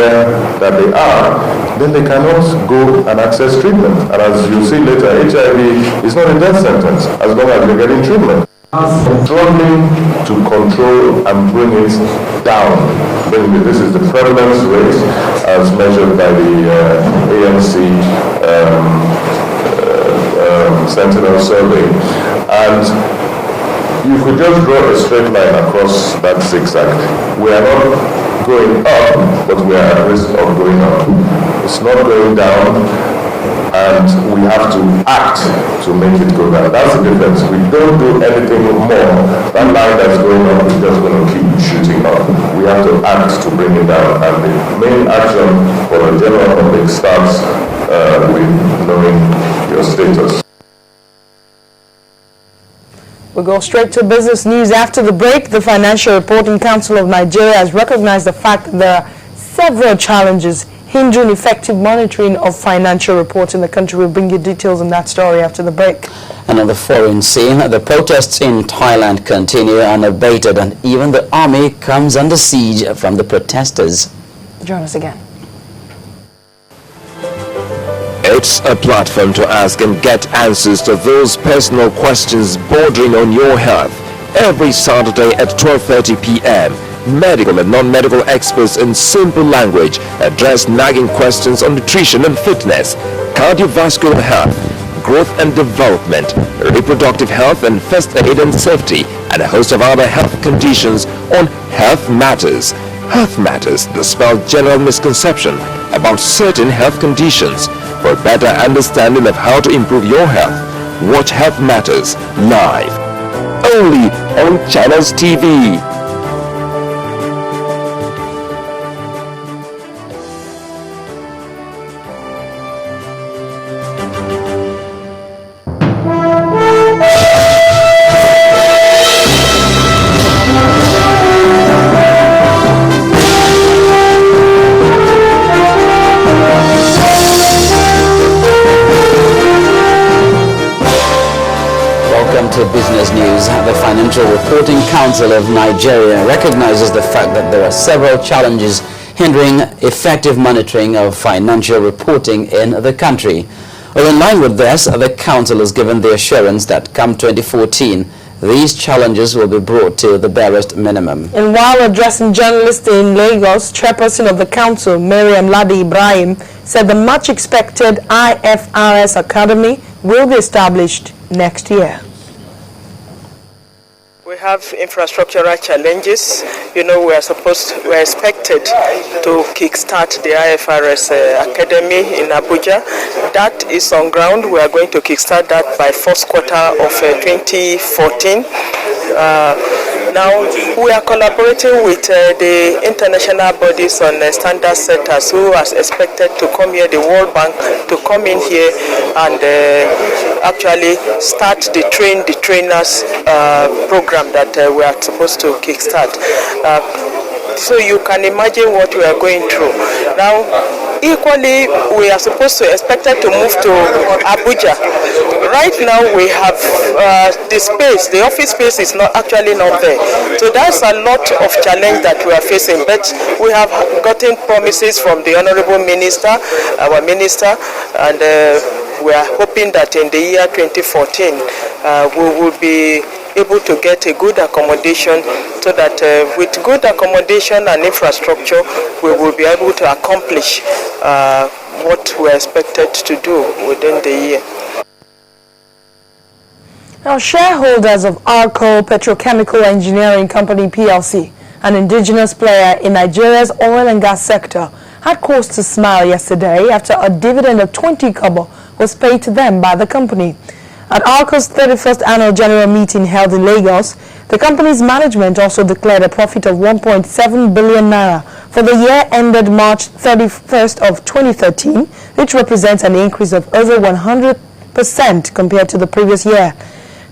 where that they are, then they cannot go and access treatment. And as you'll see later, HIV is not a death sentence as long as you're getting treatment. Struggling to control and bring it down. This is the prevalence rate as measured by the ANC Sentinel survey. And you could just draw a straight line across that zigzag. We are not going up, but we are at risk of going up. It's not going down, and we have to act to make it go down. That's the difference. We don't do anything more. That line that's going up is just going to keep shooting up. We have to act to bring it down, and the main action for the general public starts with knowing your status. We'll go straight to business news after the break. The Financial Reporting Council of Nigeria has recognized the fact that there are several challenges hindering effective monitoring of financial reports in the country. We'll bring you details on that story after the break. And on the foreign scene, the protests in Thailand continue unabated, and even the army comes under siege from the protesters. Join us again. It's a platform to ask and get answers to those personal questions bordering on your health. Every Saturday at 12:30 p.m. medical and non-medical experts in simple language address nagging questions on nutrition and fitness, cardiovascular health, growth and development, reproductive health and first aid and safety, and a host of other health conditions on Health Matters. Health Matters dispels general misconception about certain health conditions. For a better understanding of how to improve your health, watch Health Matters live, only on Channels TV. To business news. The Financial Reporting Council of Nigeria recognizes the fact that there are several challenges hindering effective monitoring of financial reporting in the country. Well, in line with this, the council has given the assurance that come 2014, these challenges will be brought to the barest minimum. And while addressing journalists in Lagos, chairperson of the council, Mariam Ladi Ibrahim, said the much expected IFRS Academy will be established next year. We have infrastructural challenges. You know, we're expected to kickstart the IFRS Academy in Abuja. That is on ground. We are going to kickstart that by first quarter of 2014. Now, we are collaborating with the international bodies on standard setters who are expected to come here, the World Bank, to come in here and actually start the trainers program that we are supposed to kickstart. So you can imagine what we are going through. Now, equally, we are supposed to expected to move to Abuja. Right now, we have the space, the office space is not there. So that's a lot of challenge that we are facing. But we have gotten promises from the Honorable Minister, our Minister, and we are hoping that in the year 2014, we will be able to get a good accommodation so that with good accommodation and infrastructure, we will be able to accomplish what we are expected to do within the year. Now, shareholders of Arco Petrochemical Engineering Company PLC, an indigenous player in Nigeria's oil and gas sector, had cause to smile yesterday after a dividend of 20 kobo was paid to them by the company. At Arco's 31st annual general meeting held in Lagos, the company's management also declared a profit of 1.7 billion naira for the year ended March 31st of 2013, which represents an increase of over 100% compared to the previous year.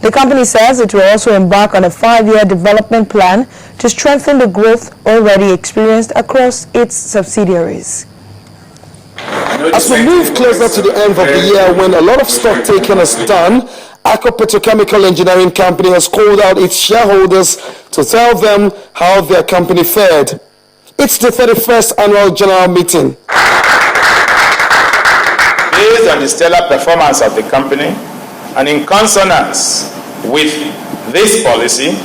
The company says it will also embark on a 5-year development plan to strengthen the growth already experienced across its subsidiaries. As we move closer to the end of the year, when a lot of stock taking is done, Arco Petrochemical Engineering Company has called out its shareholders to tell them how their company fared. its the 31st annual general meeting. Based on the stellar performance of the company and in consonance with this policy,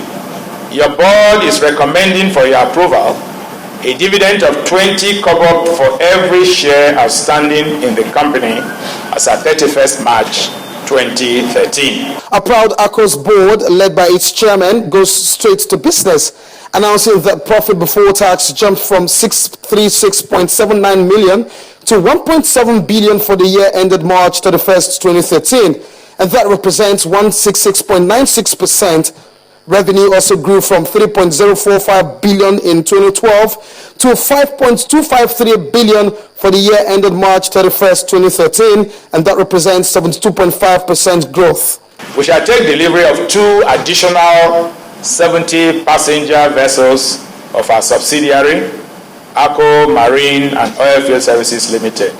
your board is recommending for your approval a dividend of 20 kobo for every share outstanding in the company as at 31st March 2013. A proud ACO's board, led by its chairman, goes straight to business, announcing that profit before tax jumped from 636.79 million to 1.7 billion for the year ended March 31st, 2013, and that represents 166.96%. Revenue also grew from 3.045 billion in 2012 to 5.253 billion for the year ended March 31st, 2013, and that represents 72.5% growth. We shall take delivery of 2 additional 70-passenger vessels of our subsidiary, ACO Marine and Oilfield Services Limited,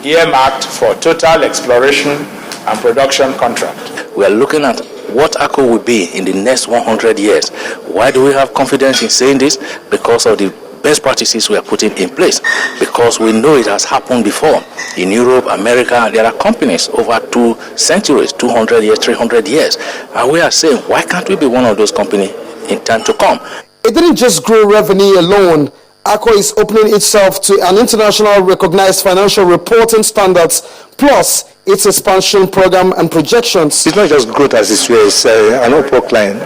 earmarked for total exploration and production contract. We are looking at what ACO will be in the next 100 years. Why do we have confidence in saying this? Because of the best practices we are putting in place. Because we know it has happened before. In Europe, America, there are companies over 2 centuries, 200 years, 300 years. And we are saying, why can't we be one of those companies in time to come? It didn't just grow revenue alone. ACO is opening itself to an international recognized financial reporting standards, plus its expansion program and projections. It's not just growth as it is an upward climb.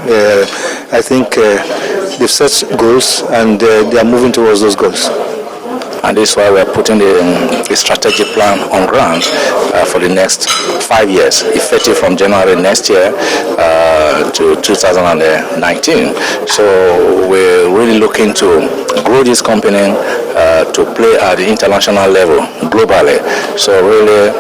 I think they've set goals and they are moving towards those goals. And this is why we're putting a strategic plan on ground for the next 5 years, effective from January next year to 2019. So we're really looking to grow this company to play at the international level, globally. So really,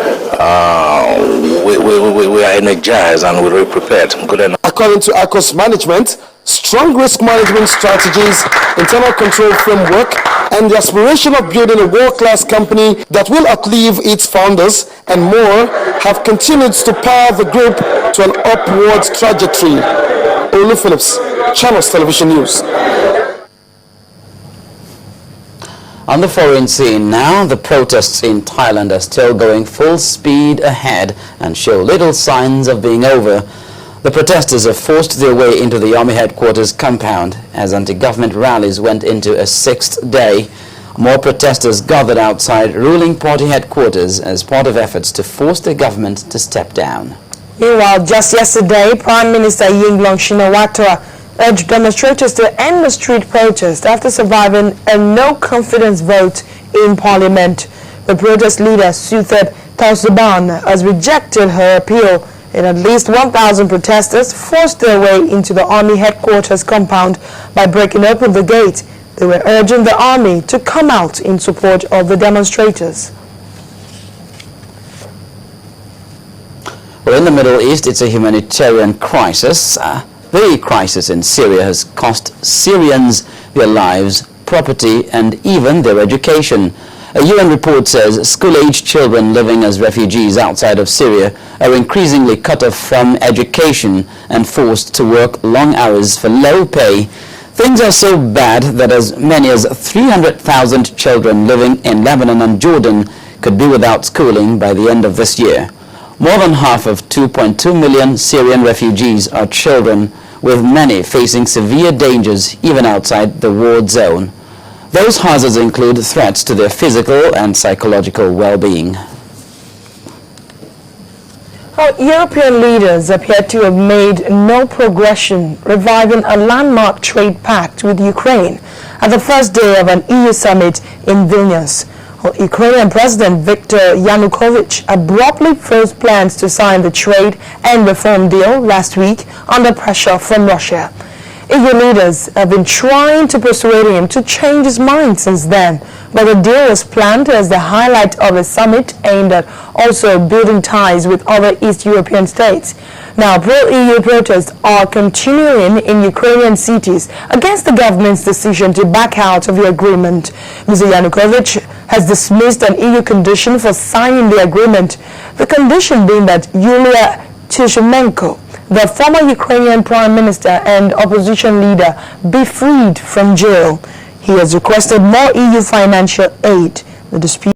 we are energized and we're really prepared. Good enough. According to ACO's management, strong risk management strategies, internal control framework, and the aspiration of building a world-class company that will outlive its founders and more have continued to power the group to an upward trajectory. Olu Phillips, Channels Television News. On the foreign scene now, the protests in Thailand are still going full speed ahead and show little signs of being over. The protesters have forced their way into the army headquarters compound as anti-government rallies went into a 6th day. More protesters gathered outside ruling party headquarters as part of efforts to force the government to step down. Meanwhile, just yesterday, Prime Minister Yingluck Shinawatra urged demonstrators to end the street protest after surviving a no-confidence vote in Parliament. The protest leader, Suthet Thaugsuban, has rejected her appeal, and at least 1,000 protesters forced their way into the army headquarters compound by breaking open the gate. They were urging the army to come out in support of the demonstrators. Well, in the Middle East, it's a humanitarian crisis. The crisis in Syria has cost Syrians their lives, property, and even their education. A UN report says school-aged children living as refugees outside of Syria are increasingly cut off from education and forced to work long hours for low pay. Things are so bad that as many as 300,000 children living in Lebanon and Jordan could be without schooling by the end of this year. More than half of 2.2 million Syrian refugees are children, with many facing severe dangers even outside the war zone. Those hazards include threats to their physical and psychological well-being. European leaders appear to have made no progression reviving a landmark trade pact with Ukraine at the first day of an EU summit in Vilnius. Ukrainian President Viktor Yanukovych abruptly froze plans to sign the trade and reform deal last week under pressure from Russia. EU leaders have been trying to persuade him to change his mind since then, but the deal was planned as the highlight of a summit aimed at also building ties with other East European states. Now, pro-EU protests are continuing in Ukrainian cities against the government's decision to back out of the agreement. Mr. Yanukovych has dismissed an EU condition for signing the agreement, the condition being that Yulia Tymoshenko, the former Ukrainian Prime Minister and opposition leader, be freed from jail. He has requested more EU financial aid. The dispute